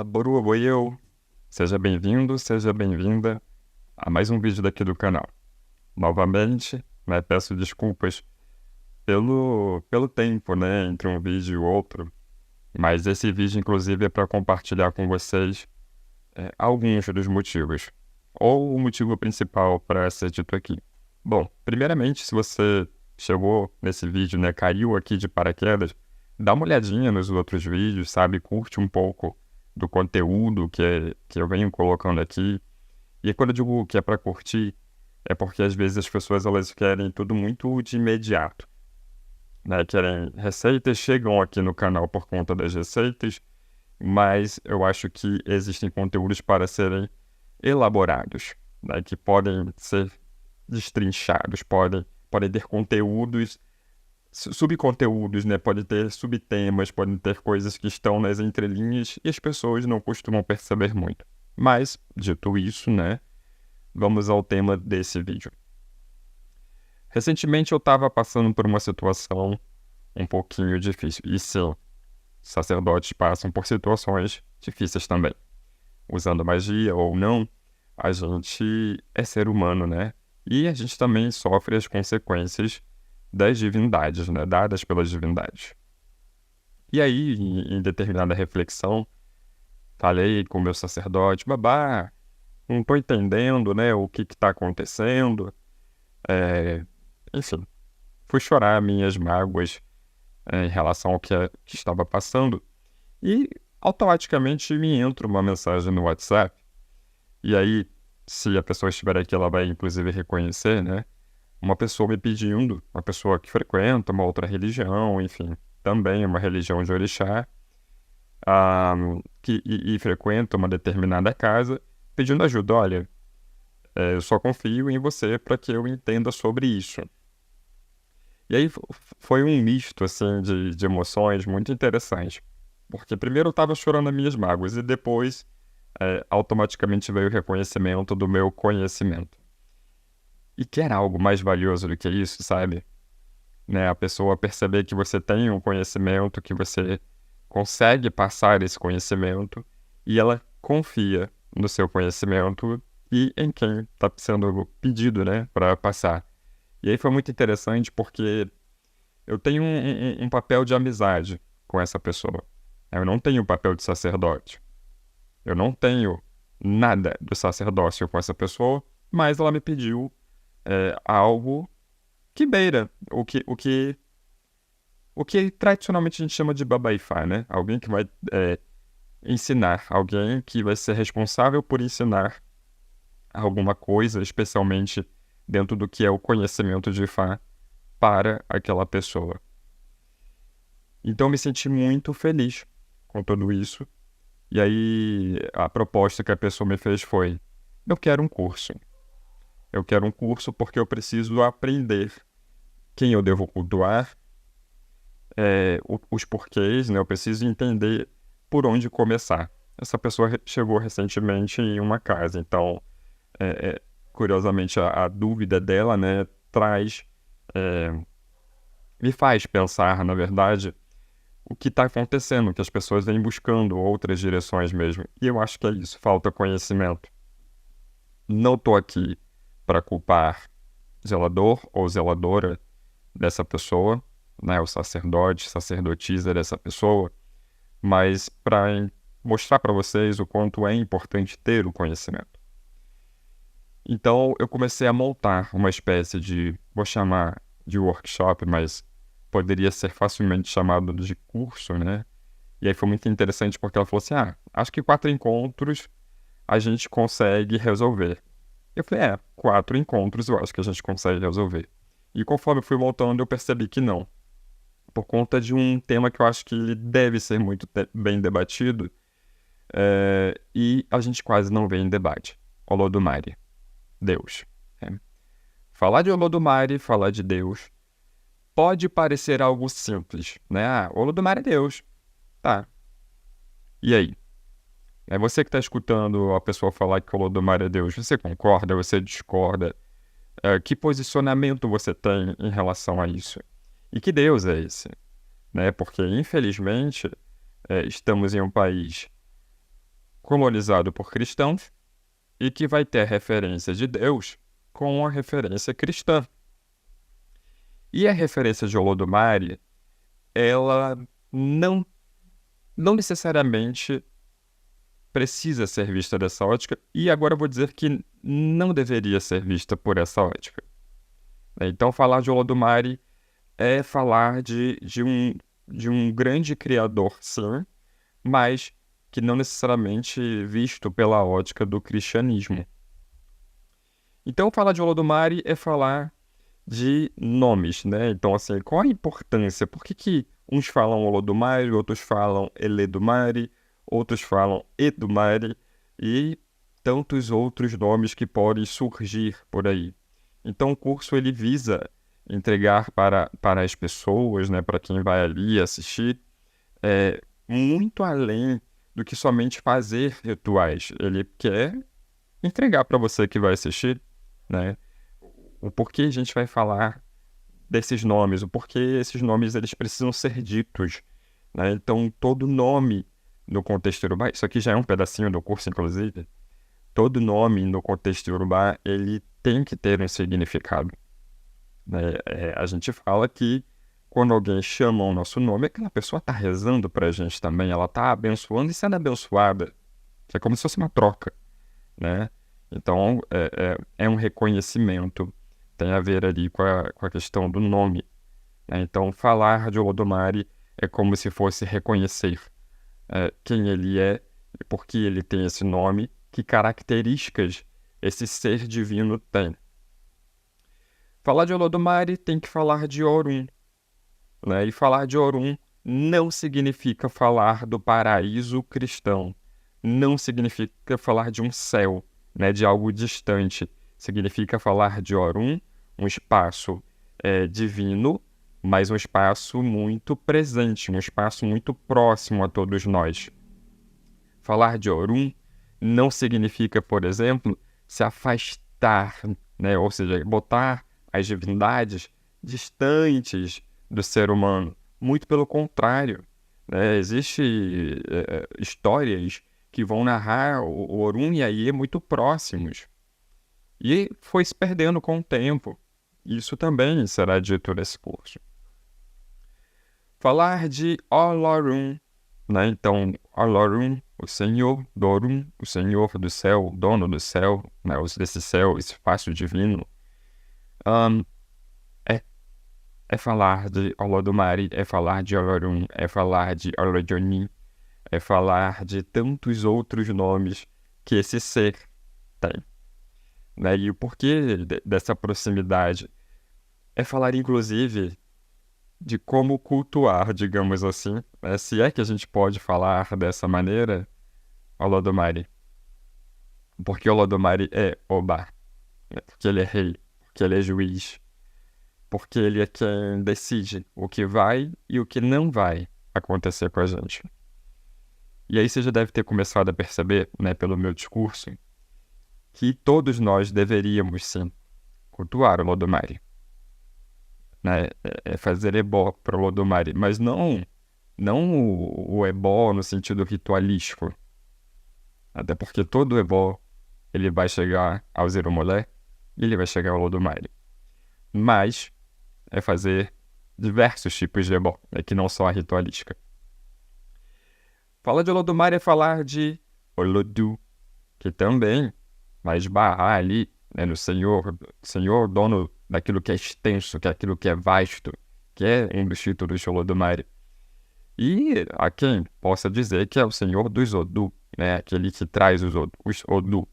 Boru, eu. Seja bem-vindo, seja bem-vinda a mais um vídeo daqui do canal. Novamente, né, peço desculpas pelo tempo, né, entre um vídeo e outro, mas esse vídeo, inclusive, é para compartilhar com vocês alguns dos motivos, ou o motivo principal para ser dito aqui. Bom, primeiramente, se você chegou nesse vídeo, né, caiu aqui de paraquedas, dá uma olhadinha nos outros vídeos, sabe? Curte um pouco do conteúdo que eu venho colocando aqui. E quando eu digo que é para curtir, é porque às vezes as pessoas elas querem tudo muito de imediato, né? Querem receitas, chegam aqui no canal por conta das receitas, mas eu acho que existem conteúdos para serem elaborados, né? Que podem ser destrinchados, podem ter conteúdos subconteúdos, né? Pode ter subtemas, podem ter coisas que estão nas entrelinhas e as pessoas não costumam perceber muito. Mas, dito isso, né? Vamos ao tema desse vídeo. Recentemente eu estava passando por uma situação um pouquinho difícil. E sim, sacerdotes passam por situações difíceis também. Usando magia ou não, a gente é ser humano, né? E a gente também sofre as consequências das divindades, né? Dadas pelas divindades. E aí, em determinada reflexão, falei com o meu sacerdote, babá, não estou entendendo, né, o que está acontecendo. Enfim, fui chorar minhas mágoas em relação ao que estava passando. E automaticamente me entra uma mensagem no WhatsApp. E aí, se a pessoa estiver aqui, ela vai inclusive reconhecer, né? Uma pessoa me pedindo, uma pessoa que frequenta uma outra religião, enfim, também uma religião de orixá, e frequenta uma determinada casa, pedindo ajuda. Olha, eu só confio em você para que eu entenda sobre isso. E aí foi um misto, assim, de emoções muito interessante. Porque primeiro eu estava chorando as minhas mágoas e depois automaticamente veio o reconhecimento do meu conhecimento. E quer algo mais valioso do que isso, sabe? Né? A pessoa perceber que você tem um conhecimento, que você consegue passar esse conhecimento e ela confia no seu conhecimento e em quem está sendo pedido, né, para passar. E aí foi muito interessante porque eu tenho um papel de amizade com essa pessoa. Eu não tenho o papel de sacerdote. Eu não tenho nada do sacerdócio com essa pessoa, mas ela me pediu algo que beira o que tradicionalmente a gente chama de babaifá, né? Alguém que vai ensinar, alguém que vai ser responsável por ensinar alguma coisa, especialmente dentro do que é o conhecimento de Ifá para aquela pessoa. Então eu me senti muito feliz com tudo isso. E aí a proposta que a pessoa me fez foi: eu quero um curso. Eu quero um curso porque eu preciso aprender quem eu devo cultuar, os porquês, né? Eu preciso entender por onde começar. Essa pessoa chegou recentemente em uma casa, então, curiosamente, a dúvida dela, né, me faz pensar, na verdade, o que está acontecendo, que as pessoas vêm buscando outras direções mesmo. E eu acho que é isso, falta conhecimento. Não estou aqui para culpar zelador ou zeladora dessa pessoa, né, o sacerdote, sacerdotisa dessa pessoa, mas para mostrar para vocês o quanto é importante ter o conhecimento. Então eu comecei a montar uma espécie de, vou chamar de workshop, mas poderia ser facilmente chamado de curso, né? E aí foi muito interessante porque ela falou assim, acho que 4 encontros a gente consegue resolver. Eu falei, 4 encontros eu acho que a gente consegue resolver. E conforme eu fui montando, eu percebi que não. Por conta de um tema que eu acho que ele deve ser muito bem debatido, e a gente quase não vê em debate. Olodumare, Deus. Falar de Olodumare, falar de Deus, pode parecer algo simples, né? Olodumare é Deus. Tá. E aí? É você que está escutando a pessoa falar que Olodumare é Deus. Você concorda? Você discorda? Que posicionamento você tem em relação a isso? E que Deus é esse? Né? Porque, infelizmente, estamos em um país colonizado por cristãos e que vai ter a referência de Deus com a referência cristã. E a referência de Olodumare, ela não necessariamente precisa ser vista dessa ótica, e agora eu vou dizer que não deveria ser vista por essa ótica. Então, falar de Olodumare é falar de um grande criador, sim, mas que não necessariamente visto pela ótica do cristianismo. Então, falar de Olodumare é falar de nomes, né? Então, assim, qual a importância? Por que uns falam Olodumare, outros falam Eledumare, outros falam Edumare e tantos outros nomes que podem surgir por aí? Então, o curso ele visa entregar para as pessoas, né, para quem vai ali assistir, muito além do que somente fazer rituais. Ele quer entregar para você que vai assistir, né, o porquê a gente vai falar desses nomes, o porquê esses nomes eles precisam ser ditos, né? Então, todo nome no contexto Yorubá, isso aqui já é um pedacinho do curso, inclusive, todo nome no contexto Yorubá, ele tem que ter um significado, né? A gente fala que quando alguém chama o nosso nome, aquela pessoa está rezando para a gente também, ela está abençoando e sendo abençoada. É como se fosse uma troca, né? Então, é um reconhecimento, tem a ver ali com a questão do nome, né? Então, falar de Olodumare é como se fosse reconhecer quem ele é, por que ele tem esse nome, que características esse ser divino tem. Falar de Olodumare tem que falar de Orun, né? E falar de Orun não significa falar do paraíso cristão, não significa falar de um céu, né, de algo distante. Significa falar de Orun, um espaço divino, mas um espaço muito presente, um espaço muito próximo a todos nós. Falar de Orun não significa, por exemplo, se afastar, né, ou seja, botar as divindades distantes do ser humano. Muito pelo contrário, né? Existem histórias que vão narrar o Orun e a Iê muito próximos. E foi se perdendo com o tempo. Isso também será dito nesse curso. Falar de Olorun, né? Então, Olorun, o Senhor do Orun, o Senhor do céu, o dono do céu, né? Desse céu, esse espaço divino. É falar de Olodumare, é falar de Olorun, é falar de Olodjonin, é falar de tantos outros nomes que esse ser tem, né? E o porquê dessa proximidade é falar, inclusive, de como cultuar, digamos assim, né? Se é que a gente pode falar dessa maneira, Olodumare. Porque Olodumare é Oba, né? Porque ele é rei, porque ele é juiz, porque ele é quem decide o que vai e o que não vai acontecer com a gente. E aí você já deve ter começado a perceber, né, pelo meu discurso, que todos nós deveríamos, sim, cultuar o Olodumare, né? Fazer ebó para o Olodumare, mas não o ebó no sentido ritualístico. Até porque todo ebó, ele vai chegar ao Zeromolé e ele vai chegar ao Olodumare. Mas é fazer diversos tipos de ebó, que não só a ritualística. Falar de Olodumare é falar de Olodu, que também vai esbarrar ali, né, no Senhor, dono daquilo que é extenso, que é aquilo que é vasto, que é um dos títulos de Olodumare. E há quem possa dizer que é o Senhor dos Odu, né, aquele que traz os Odu.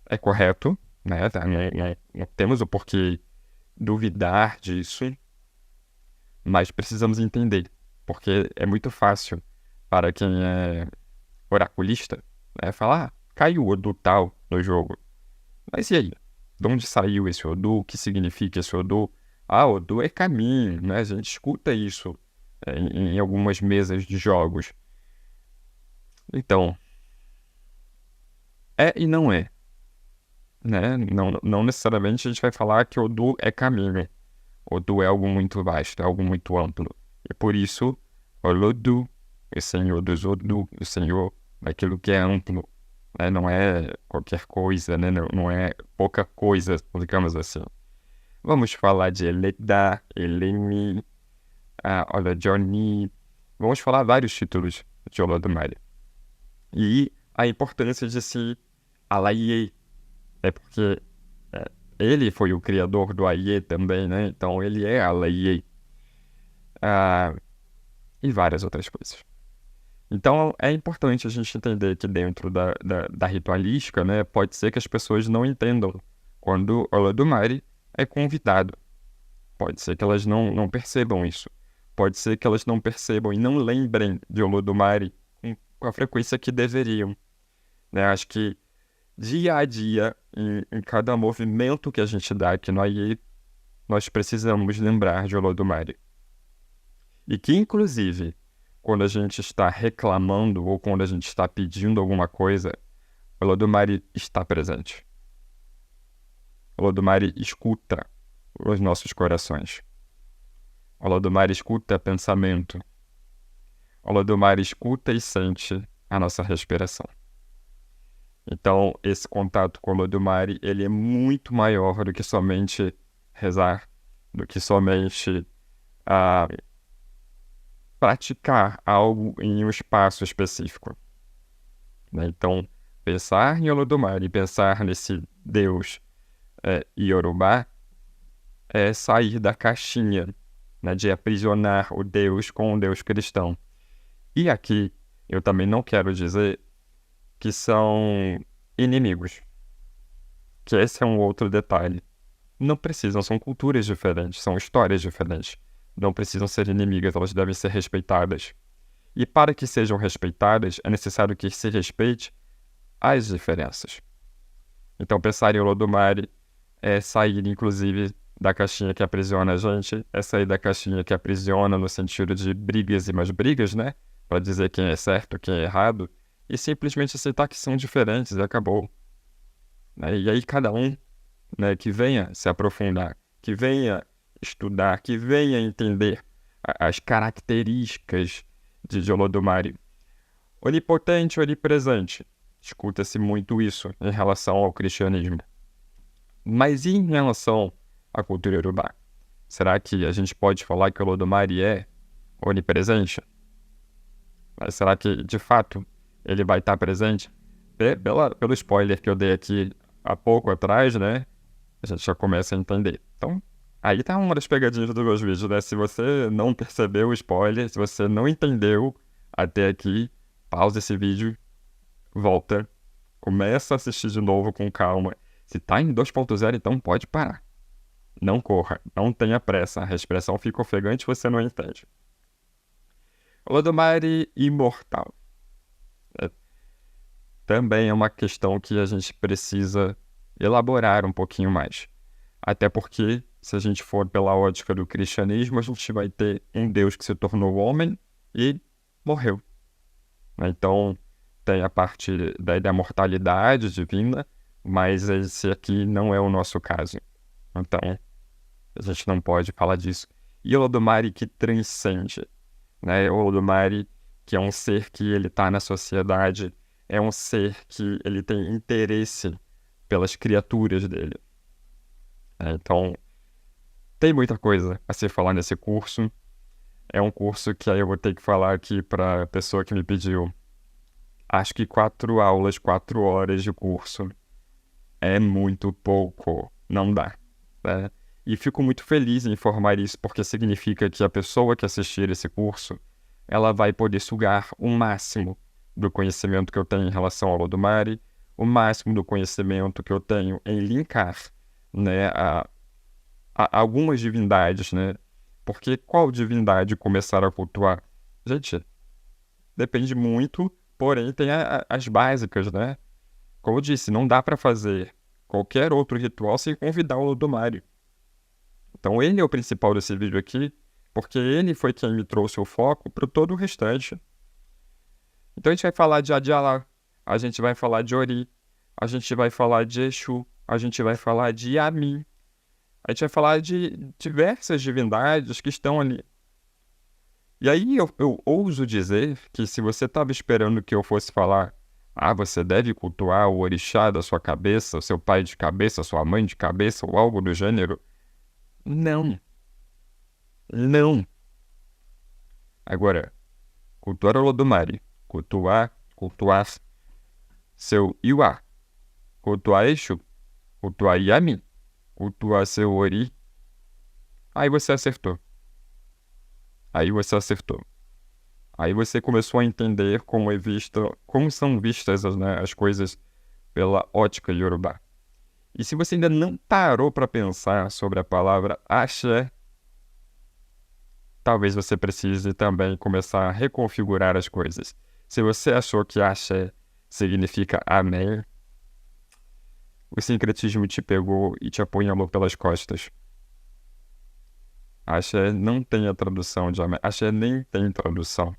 É correto, né, não temos o porquê duvidar disso, mas precisamos entender, porque é muito fácil para quem é oraculista, né, falar, caiu o Odu tal no jogo. Mas e aí? De onde saiu esse Odu? O que significa esse Odu? Odu é caminho, né? A gente escuta isso em algumas mesas de jogos. Então, é e não é, né? Não necessariamente a gente vai falar que Odu é caminho. Odu é algo muito vasto, é algo muito amplo. E por isso, Olodu, o Senhor dos Odu, o Senhor daquilo que é amplo, né? Não é qualquer coisa, né? Não é pouca coisa, digamos assim. Vamos falar de Eleda, Eleni, Johnny. Vamos falar vários títulos de Olodumare. E a importância de se Alaye, é porque ele foi o criador do Aie também, né? Então ele é Alaye. E várias outras coisas. Então é importante a gente entender que dentro da ritualística, né, pode ser que as pessoas não entendam quando Olodumare é convidado. Pode ser que elas não percebam isso. Pode ser que elas não percebam e não lembrem de Olodumare com a frequência que deveriam. Né? Acho que dia a dia, em cada movimento que a gente dá aqui no Aie, nós precisamos lembrar de Olodumare. E que, inclusive, quando a gente está reclamando ou quando a gente está pedindo alguma coisa, Olodumare está presente. Olodumare escuta os nossos corações. Olodumare escuta pensamento. Olodumare escuta e sente a nossa respiração. Então, esse contato com Olodumare, ele é muito maior do que somente rezar, do que somente praticar algo em um espaço específico. Né? Então, pensar em Olodumare e pensar nesse Deus Yorubá é sair da caixinha, né, de aprisionar o Deus com o Deus cristão. E aqui eu também não quero dizer que são inimigos, que esse é um outro detalhe. Não precisam, são culturas diferentes, são histórias diferentes. Não precisam ser inimigas, elas devem ser respeitadas. E para que sejam respeitadas, é necessário que se respeite as diferenças. Então, pensar em Olodumare é sair, inclusive, da caixinha que aprisiona a gente, é sair da caixinha que aprisiona no sentido de brigas e mais brigas, né? Para dizer quem é certo, quem é errado, e simplesmente aceitar que são diferentes e acabou. Né? E aí cada um, né, que venha se aprofundar, que venha estudar, que venha entender as características de Olodumare. Onipotente, onipresente. Escuta-se muito isso em relação ao cristianismo. Mas e em relação à cultura iorubá? Será que a gente pode falar que Olodumare é onipresente? Mas será que, de fato, ele vai estar presente? Pelo spoiler que eu dei aqui há pouco atrás, né? A gente já começa a entender. Então, aí tá uma das pegadinhas dos meus vídeos, né? Se você não percebeu o spoiler, se você não entendeu até aqui, pausa esse vídeo, volta, começa a assistir de novo com calma. Se tá em 2.0, então pode parar. Não corra, não tenha pressa, a respiração fica ofegante e você não entende. Olodumare imortal. Também é uma questão que a gente precisa elaborar um pouquinho mais. Até porque, se a gente for pela ótica do cristianismo, a gente vai ter um Deus que se tornou homem e morreu. Então, tem a parte da mortalidade divina, mas esse aqui não é o nosso caso. Então, a gente não pode falar disso. E Olodumare que transcende, né? Olodumare que é um ser que ele está na sociedade, é um ser que ele tem interesse pelas criaturas dele. Então, tem muita coisa a se falar nesse curso. É um curso que aí eu vou ter que falar aqui para a pessoa que me pediu. Acho que 4 aulas, 4 horas de curso é muito pouco, não dá. Né? E fico muito feliz em informar isso, porque significa que a pessoa que assistir esse curso, ela vai poder sugar o máximo do conhecimento que eu tenho em relação ao Olodumare, o máximo do conhecimento que eu tenho em linkar, né, a algumas divindades, né? Porque qual divindade começar a cultuar? Gente, depende muito, porém tem as básicas, né? Como eu disse, não dá para fazer qualquer outro ritual sem convidar o Olodumare. Então ele é o principal desse vídeo aqui, porque ele foi quem me trouxe o foco para todo o restante. Então a gente vai falar de Adialá, a gente vai falar de Ori, a gente vai falar de Exu, a gente vai falar de Yami, a gente vai falar de diversas divindades que estão ali. E aí eu ouso dizer que se você estava esperando que eu fosse falar, você deve cultuar o orixá da sua cabeça, o seu pai de cabeça, sua mãe de cabeça, ou algo do gênero. Não, não. Agora, cultuar Olodumare, cultuar seu Iwa, cultuar Exu, cultuar Yami, cultuar seu Ori, aí você acertou. Aí você acertou. Aí você começou a entender como são vistas as coisas pela ótica Yorubá. E se você ainda não parou para pensar sobre a palavra axé, talvez você precise também começar a reconfigurar as coisas. Se você achou que axé significa amém, o sincretismo te pegou e te apunhalou pelas costas. Axé não tem a tradução de amém. Axé nem tem tradução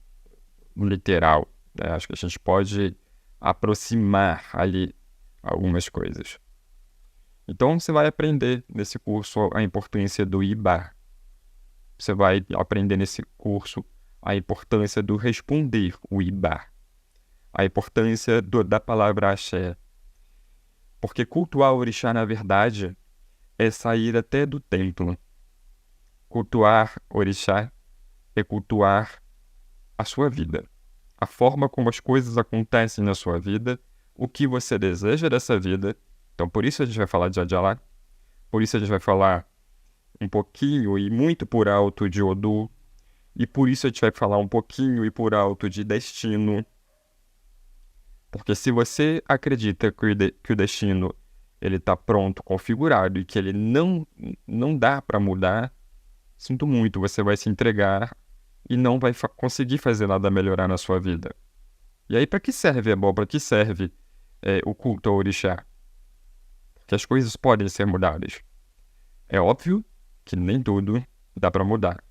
literal, né? Acho que a gente pode aproximar ali algumas coisas. Então, você vai aprender nesse curso a importância do Iba. Você vai aprender nesse curso a importância do responder o Iba. A importância da palavra axé. Porque cultuar o orixá, na verdade, é sair até do templo. Cultuar orixá é cultuar a sua vida. A forma como as coisas acontecem na sua vida, o que você deseja dessa vida. Então, por isso a gente vai falar de Adjalá, por isso a gente vai falar um pouquinho e muito por alto de Odu, e por isso a gente vai falar um pouquinho e por alto de destino. Porque se você acredita que o destino ele está pronto, configurado, e que ele não dá para mudar, sinto muito, você vai se entregar e não vai conseguir fazer nada melhorar na sua vida. E aí, para que serve a abóbora? Para que serve o culto ao orixá? Porque as coisas podem ser mudadas. É óbvio que nem tudo dá para mudar.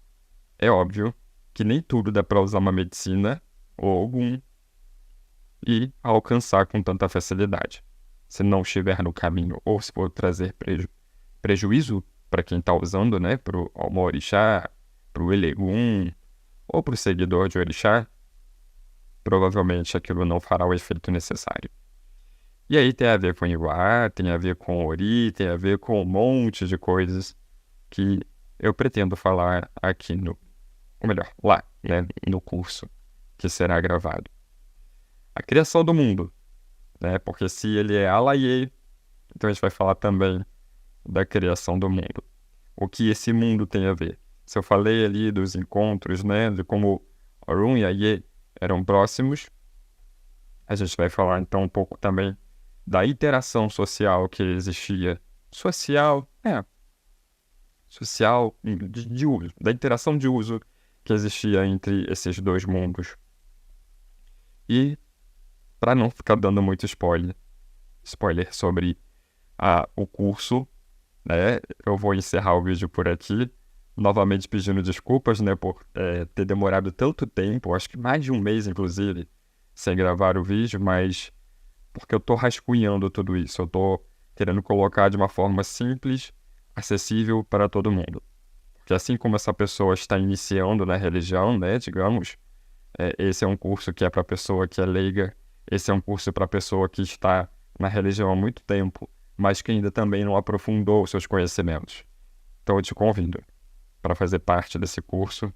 É óbvio que nem tudo dá para usar uma medicina ou algum e alcançar com tanta facilidade. Se não estiver no caminho ou se for trazer prejuízo para quem está usando, né, para o orixá, para o Elegum ou para o seguidor de orixá, provavelmente aquilo não fará o efeito necessário. E aí tem a ver com Iwa, tem a ver com Ori, tem a ver com um monte de coisas que eu pretendo falar aqui ou melhor, lá, né, no curso que será gravado. A criação do mundo, né, porque se ele é Alaye, então a gente vai falar também da criação do mundo. O que esse mundo tem a ver? Se eu falei ali dos encontros, né, de como Orun e Aye eram próximos, a gente vai falar então um pouco também da interação social que existia. Social de uso, da interação de uso que existia entre esses dois mundos. E, para não ficar dando muito spoiler sobre o curso, né, eu vou encerrar o vídeo por aqui, novamente pedindo desculpas, né, por ter demorado tanto tempo, acho que mais de um mês, inclusive, sem gravar o vídeo, mas porque eu estou rascunhando tudo isso, eu estou querendo colocar de uma forma simples, acessível para todo mundo. Porque assim como essa pessoa está iniciando na religião, né, digamos, esse é um curso que é para a pessoa que é leiga, esse é um curso para a pessoa que está na religião há muito tempo, mas que ainda também não aprofundou os seus conhecimentos. Então eu te convido para fazer parte desse curso,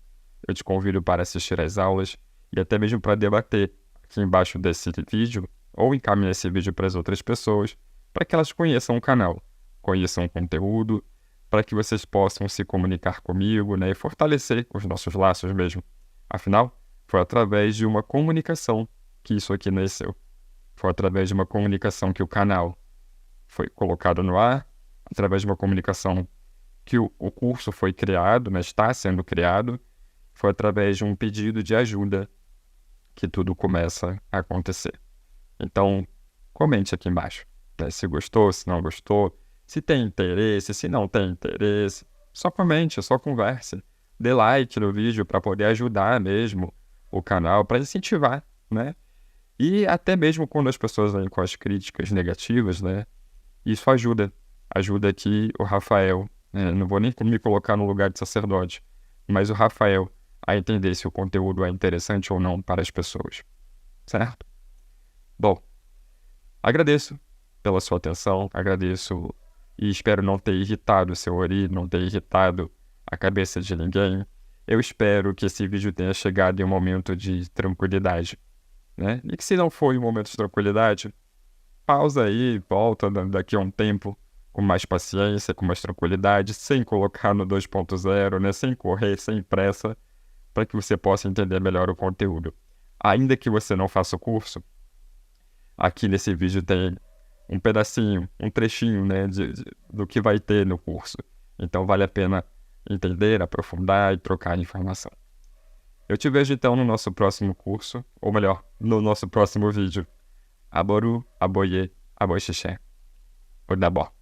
eu te convido para assistir às aulas e até mesmo para debater aqui embaixo desse vídeo ou encaminhar esse vídeo para as outras pessoas, para que elas conheçam o canal, conheçam o conteúdo, para que vocês possam se comunicar comigo, né, e fortalecer os nossos laços mesmo. Afinal, foi através de uma comunicação que isso aqui nasceu. Foi através de uma comunicação que o canal foi colocado no ar, através de uma comunicação que o curso foi criado, né, está sendo criado, foi através de um pedido de ajuda que tudo começa a acontecer. Então, comente aqui embaixo, né, se gostou, se não gostou, se tem interesse, se não tem interesse. Só comente, só converse. Dê like no vídeo para poder ajudar mesmo o canal, para incentivar, né? E até mesmo quando as pessoas vêm com as críticas negativas, né? Isso ajuda. Ajuda aqui o Rafael, né? Não vou nem me colocar no lugar de sacerdote, mas o Rafael a entender se o conteúdo é interessante ou não para as pessoas, certo? Bom, agradeço pela sua atenção, agradeço e espero não ter irritado o seu Ori, não ter irritado a cabeça de ninguém. Eu espero que esse vídeo tenha chegado em um momento de tranquilidade, né? E que se não for em um momento de tranquilidade, pausa aí, volta daqui a um tempo com mais paciência, com mais tranquilidade, sem colocar no 2.0, né? Sem correr, sem pressa, para que você possa entender melhor o conteúdo. Ainda que você não faça o curso, aqui nesse vídeo tem um pedacinho, um trechinho, né, do que vai ter no curso. Então vale a pena entender, aprofundar e trocar informação. Eu te vejo então no nosso próximo curso, ou melhor, no nosso próximo vídeo. Aboru, aboye, aboixixé. Odabó.